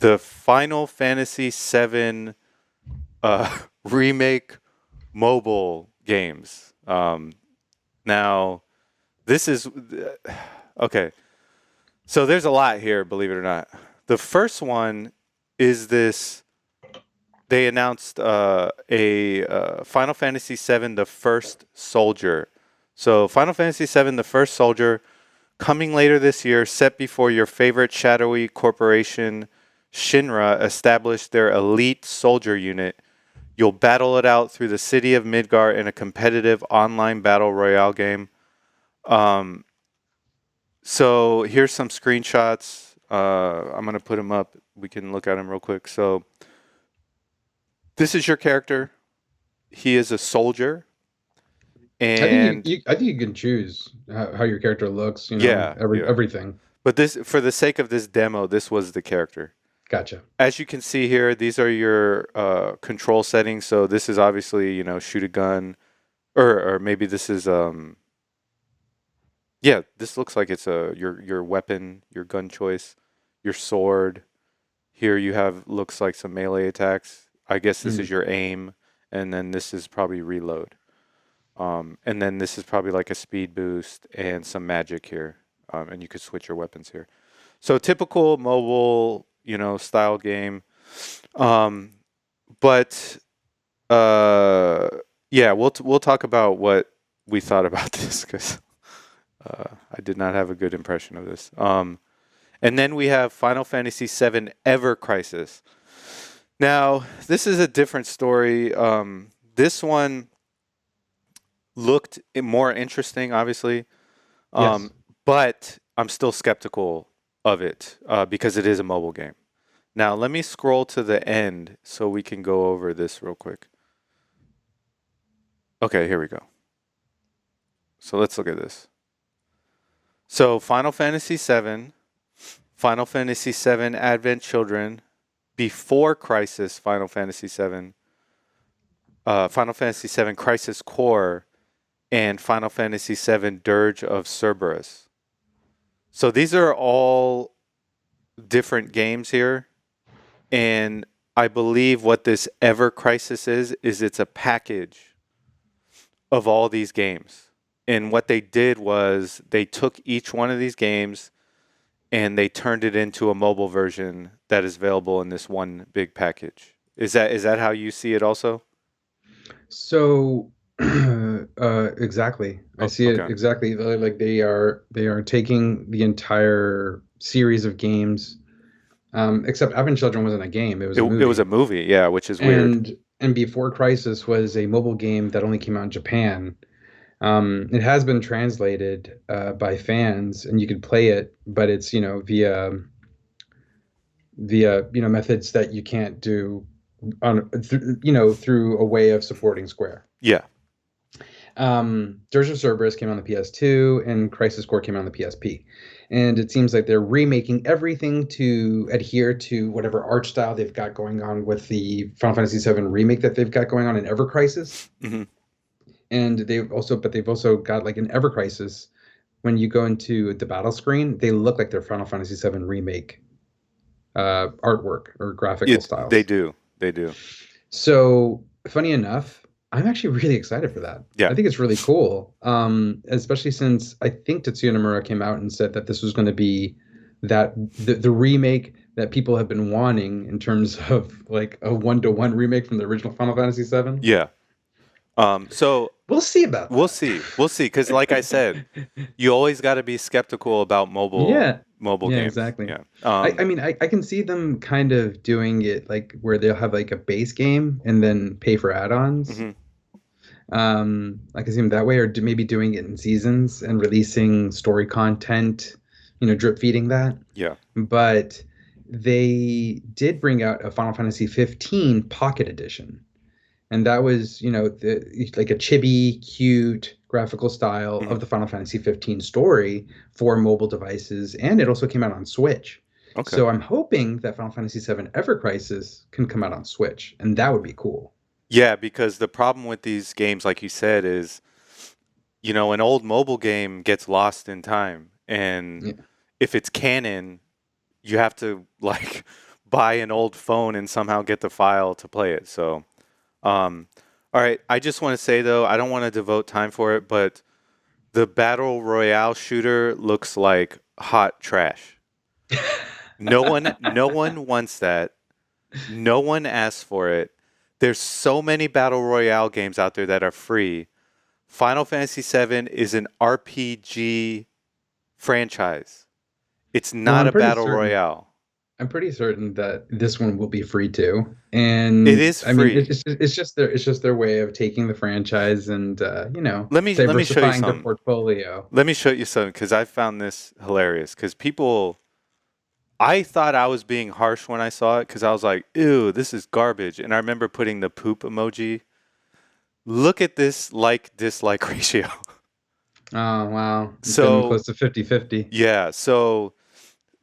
the Final Fantasy VII Remake mobile games. Now, this is okay. So there's a lot here, believe it or not. The first one is this. They announced Final Fantasy VII: The First Soldier. So Final Fantasy VII: The First Soldier coming later this year, set before your favorite shadowy corporation, Shinra, established their elite soldier unit. You'll battle it out through the city of Midgar in a competitive online battle royale game. So here's some screenshots. I'm going to put them up. We can look at them real quick. So this is your character. He is a soldier. And I think you can choose how your character looks. yeah, yeah. Everything. But this, for the sake of this demo, this was the character. Gotcha. As you can see here, these are your control settings. So this is obviously, shoot a gun, or maybe this is yeah, this looks like it's your weapon, your gun choice, your sword. Here you have looks like some melee attacks. I guess this is your aim, and then this is probably reload. And then this is probably like a speed boost and some magic here. And you could switch your weapons here. So typical mobile, style game. But yeah, we'll talk about what we thought about this because I did not have a good impression of this. And then we have Final Fantasy VII Ever Crisis. Now, this is a different story. This one looked more interesting, obviously. Yes. But I'm still skeptical of it because it is a mobile game. Now, let me scroll to the end so we can go over this real quick. Okay, here we go. So let's look at this. So Final Fantasy VII, Final Fantasy VII Advent Children, Before Crisis Final Fantasy VII, Final Fantasy VII Crisis Core, and Final Fantasy VII Dirge of Cerberus. So these are all different games here. And I believe what this Ever Crisis is it's a package of all these games. And what they did was they took each one of these games and they turned it into a mobile version that is available in this one big package. Is that how you see it also? So, exactly. I Oh, see it okay. exactly. Like they are taking the entire series of games. Except Advent Children wasn't a game; it was a It was a movie. movie, yeah, which is weird. And Before Crisis was a mobile game that only came out in Japan. It has been translated by fans, and you can play it, but it's via methods that you can't do through a way of supporting Square. Yeah. Dirge of Cerberus came on the PS2, and Crisis Core came on the PSP. And it seems like they're remaking everything to adhere to whatever art style they've got going on with the Final Fantasy VII remake that they've got going on in Ever Crisis. Hmm. And they've also got like an Ever Crisis. When you go into the battle screen, they look like their Final Fantasy VII remake artwork or graphical They styles. do. They do. So, funny enough, I'm actually really excited for that. Yeah. I think it's really cool, especially since I think Tetsuya Nomura came out and said that this was going to be the remake that people have been wanting in terms of like a one-to-one remake from the original Final Fantasy VII. Yeah. So We'll see about we'll that. see. We'll see. Because, like I said, you always got to be skeptical about Yeah, mobile yeah, games. exactly. Yeah. I mean, I can see them kind of doing it like where they'll have like a base game and then pay for add-ons. Hmm. I can see them that way, or maybe doing it in seasons and releasing story content, drip feeding that. Yeah. But they did bring out a Final Fantasy 15 Pocket Edition, and that was, like a chibi, cute graphical style Hmm. of the Final Fantasy 15 story for mobile devices, and it also came out on Switch. Okay. So I'm hoping that Final Fantasy 7 Ever Crisis can come out on Switch, and that would be cool. Yeah, because the problem with these games, like you said, is an old mobile game gets lost in time, and Yeah. if it's canon, you have to like buy an old phone and somehow get the file to play it. So, all right. I just want to say though, I don't want to devote time for it, but the battle royale shooter looks like hot trash. No one wants that. No one asks for it. There's so many battle royale games out there that are free. Final Fantasy VII is an RPG franchise. It's Well, not a battle royale. I'm pretty certain that this one will be free too. It And is I mean, free. it's just their way of taking the franchise and Let me show you diversifying their something. portfolio. Let me show you something because I found this hilarious. Because people, I thought I was being harsh when I saw it because I was like, "Ew, this is garbage." And I remember putting the poop emoji. Look at this like dislike ratio. Oh, wow. It's getting So close to 50-50. yeah, so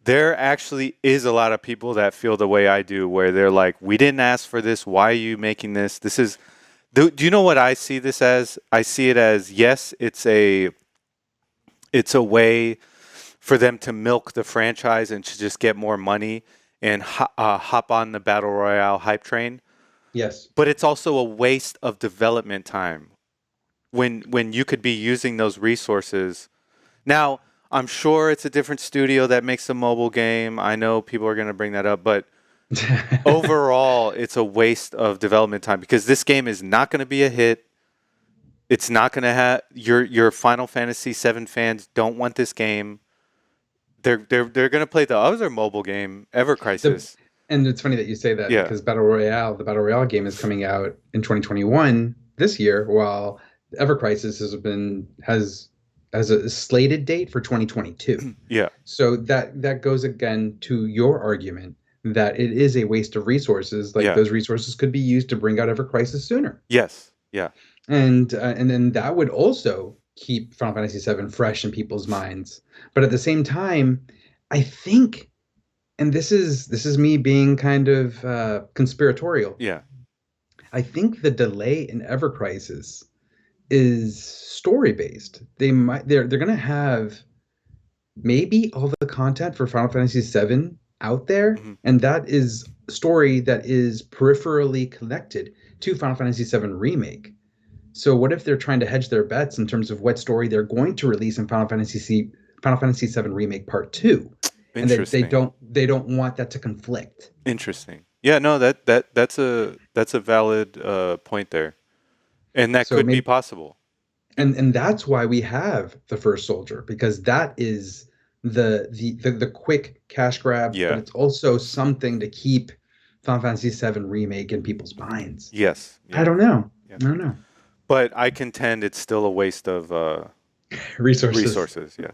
there actually is a lot of people that feel the way I do, where they're like, "We didn't ask for this. Why are you making this? This is." Do you know what I see this as? I see it as yes, it's a way for them to milk the franchise and to just get more money and hop on the battle royale hype train. Yes. But it's also a waste of development time when you could be using those resources. Now, I'm sure it's a different studio that makes a mobile game. I know people are going to bring that up, but overall, it's a waste of development time because this game is not going to be a hit. It's not going to have your Final Fantasy VII fans don't want this game. They're going to play the other mobile game, Ever The Crisis. And it's funny that you say that Yeah. because the Battle Royale game is coming out in 2021 this year, while Ever Crisis has a slated date for 2022. Yeah. So that goes again to your argument that it is a waste of resources. Like Yeah. those resources could be used to bring out Ever Crisis sooner, Yes. Yeah. and then that would also keep Final Fantasy VII fresh in people's minds. But at the same time, I think, and this is me being kind of conspiratorial. Yeah. I think the delay in Ever Crisis is story based. They're gonna have maybe all the content for Final Fantasy VII out there, Hmm. and that is story that is peripherally connected to Final Fantasy VII Remake. So what if they're trying to hedge their bets in terms of what story they're going to release in Final Fantasy VII Remake Part 2, and that Interesting. they don't want that to conflict. Interesting. Yeah. No. That's a valid point there, and that So could be maybe possible. and that's why we have the first soldier, because that is the quick cash grab, but Yeah. it's also something to keep Final Fantasy VII Remake in people's minds. Yes. I Yeah. don't know. Yeah. I don't know. But I contend it's still a waste of Resources. resources. Yeah.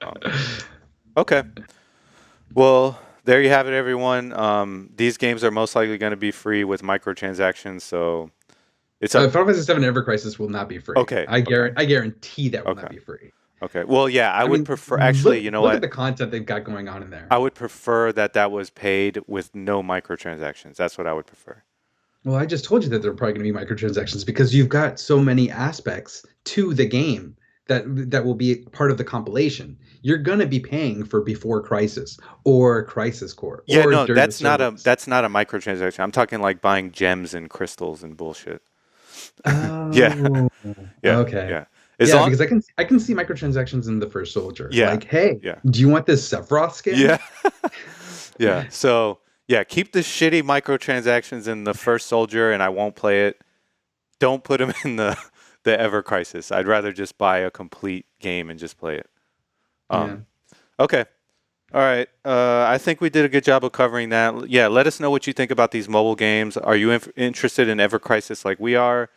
Um, okay. Well, there you have it, everyone. These games are most likely going to be free with microtransactions, so it's up. Final Fantasy VII Ever Crisis will not be free. Okay. Okay. I guarantee that will Okay. not be free. Okay. Well, yeah, I I would mean, prefer. Actually, you know look at what? the content they've got going on in there. I would prefer that was paid with no microtransactions. That's what I would prefer. Well, I just told you that there are probably going to be microtransactions because you've got so many aspects to the game that will be part of the compilation. You're going to be paying for Before Crisis or Crisis Core Yeah. or No, Dirge of Cerberus. that's not a microtransaction. I'm talking like buying gems and crystals and bullshit. Yeah. Oh, Yeah. okay. Yeah. As Yeah, long. because I can see microtransactions in the First Soldier. Yeah. Like, hey, Yeah. do you want this Sephiroth skin? Yeah. Yeah. So yeah, keep the shitty microtransactions in the first soldier, and I won't play it. Don't put them in the Ever Crisis. I'd rather just buy a complete game and just play it. Yeah. Okay. All right. I think we did a good job of covering that. Yeah. Let us know what you think about these mobile games. Are you interested in Ever Crisis like we are?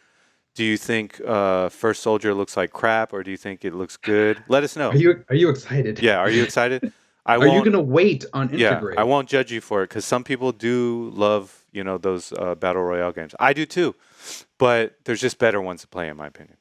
Do you think First Soldier looks like crap, or do you think it looks good? Let us know. Are you excited? Yeah. Are you excited? I Are you won't. going to wait on Yeah, Integrate? I won't judge you for it because some people do love, those battle royale games. I do too, but there's just better ones to play in my opinion.